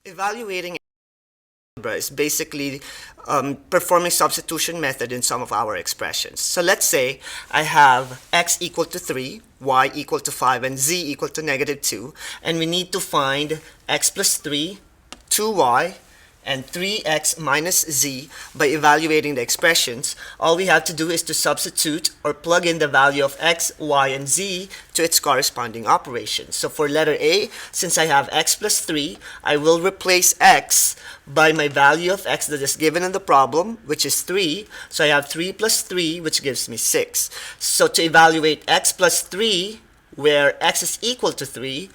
Evaluating algebra is basically performing substitution method in some of our expressions. So let's say I have x equal to 3, y equal to 5, and z equal to negative 2, and we need to find x plus 3, 2y, and 3x minus z by evaluating the expressions. All we have to do is to substitute or plug in the value of x, y, and z to its corresponding operation. So for letter A, since I have x plus 3, I will replace x by my value of x that is given in the problem, which is 3. So I have 3 plus 3, which gives me 6. So to evaluate x plus 3, where x is equal to 3,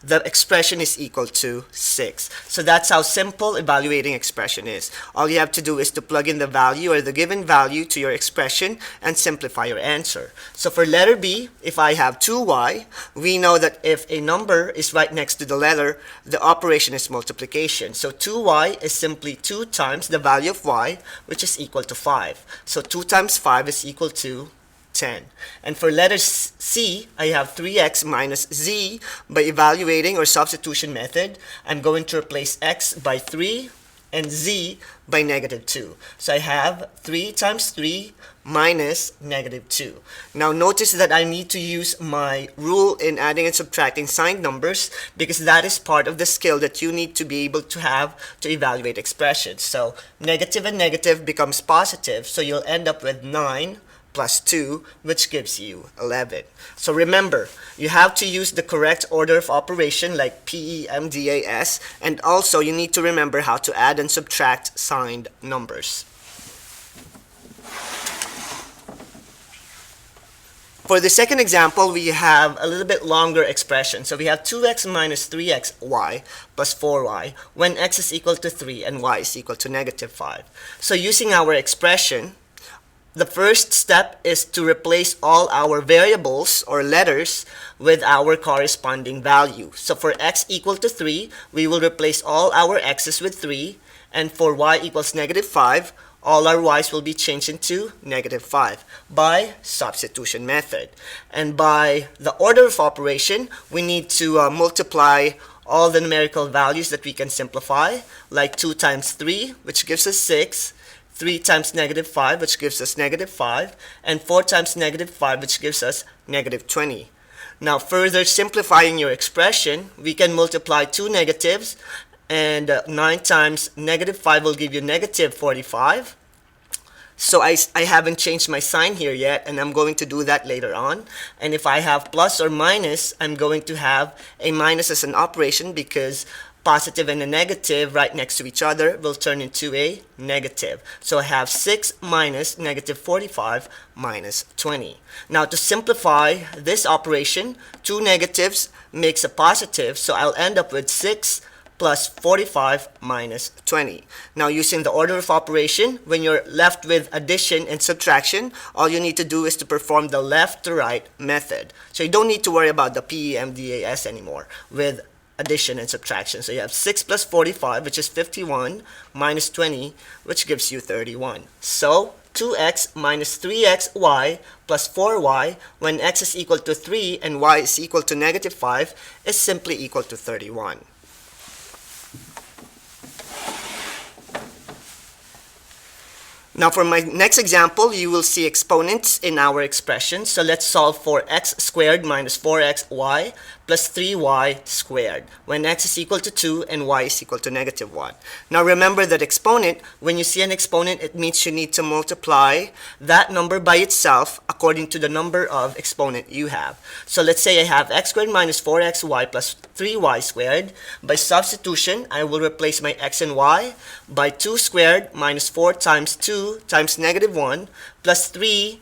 the expression is equal to 6. So that's how simple evaluating expression is. All you have to do is to plug in the value or the given value to your expression and simplify your answer. So for letter B, if I have 2y, we know that if a number is right next to the letter, the operation is multiplication. So 2y is simply 2 times the value of y, which is equal to 5. So 2 times 5 is equal to 10. And for letter C, I have 3x minus z. By evaluating or substitution method, I'm going to replace x by 3 and z by negative 2. So I have 3 times 3 minus negative 2. Now notice that I need to use my rule in adding and subtracting signed numbers because that is part of the skill that you need to be able to have to evaluate expressions. So negative and negative becomes positive, so you'll end up with 9 plus 2, which gives you 11. So remember, you have to use the correct order of operation like PEMDAS, and also you need to remember how to add and subtract signed numbers. For the second example, we have a little bit longer expression. So we have 2x minus 3xy plus 4y when x is equal to 3 and y is equal to negative 5. So using our expression, the first step is to replace all our variables or letters with our corresponding value. So for x equal to 3, we will replace all our x's with 3, and for y equals negative 5, all our y's will be changed into negative 5 by substitution method. And by the order of operation, we need to multiply all the numerical values that we can simplify, like 2 times 3, which gives us 6, 3 times negative 5, which gives us negative 5, and 4 times negative 5, which gives us negative 20. Now, further simplifying your expression, we can multiply two negatives, and 9 times negative 5 will give you negative 45. So I haven't changed my sign here yet, and I'm going to do that later on. And if I have plus or minus, I'm going to have a minus as an operation because positive and a negative right next to each other will turn into a negative. So I have 6 minus negative 45 minus 20. Now to simplify this operation, two negatives makes a positive, so I'll end up with 6 plus 45 minus 20. Now using the order of operation, when you're left with addition and subtraction, all you need to do is to perform the left to right method. So you don't need to worry about the PEMDAS anymore with addition and subtraction. So you have 6 plus 45, which is 51, minus 20, which gives you 31. So 2x minus 3xy plus 4y when x is equal to 3 and y is equal to negative 5 is simply equal to 31. Now for my next example, you will see exponents in our expression. So let's solve for x squared minus 4xy plus 3y squared when x is equal to 2 and y is equal to negative 1. Now remember that exponent, when you see an exponent, it means you need to multiply that number by itself according to the number of exponent you have. So let's say I have x squared minus 4xy plus 3y squared. By substitution, I will replace my x and y by 2 squared minus 4 times 2 times negative 1 plus 3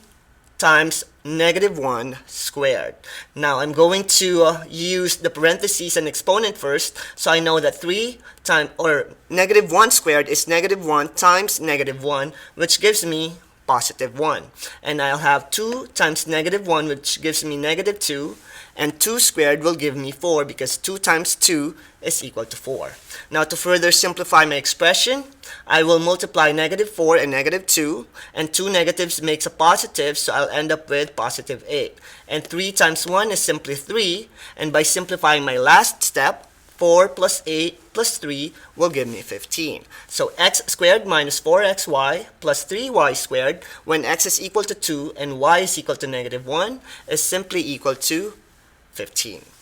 times negative 1 squared. Now I'm going to use the parentheses and exponent first, so I know that 3 times or negative 1 squared is negative 1 times negative 1, which gives me positive 1. And I'll have 2 times negative 1, which gives me negative 2, and 2 squared will give me 4 because 2 times 2 is equal to 4. Now to further simplify my expression, I will multiply negative 4 and negative 2, and 2 negatives makes a positive, so I'll end up with positive 8. And 3 times 1 is simply 3, and by simplifying my last step, 4 plus 8 plus 3 will give me 15. So x squared minus 4xy plus 3y squared when x is equal to 2 and y is equal to -1 is simply equal to 15.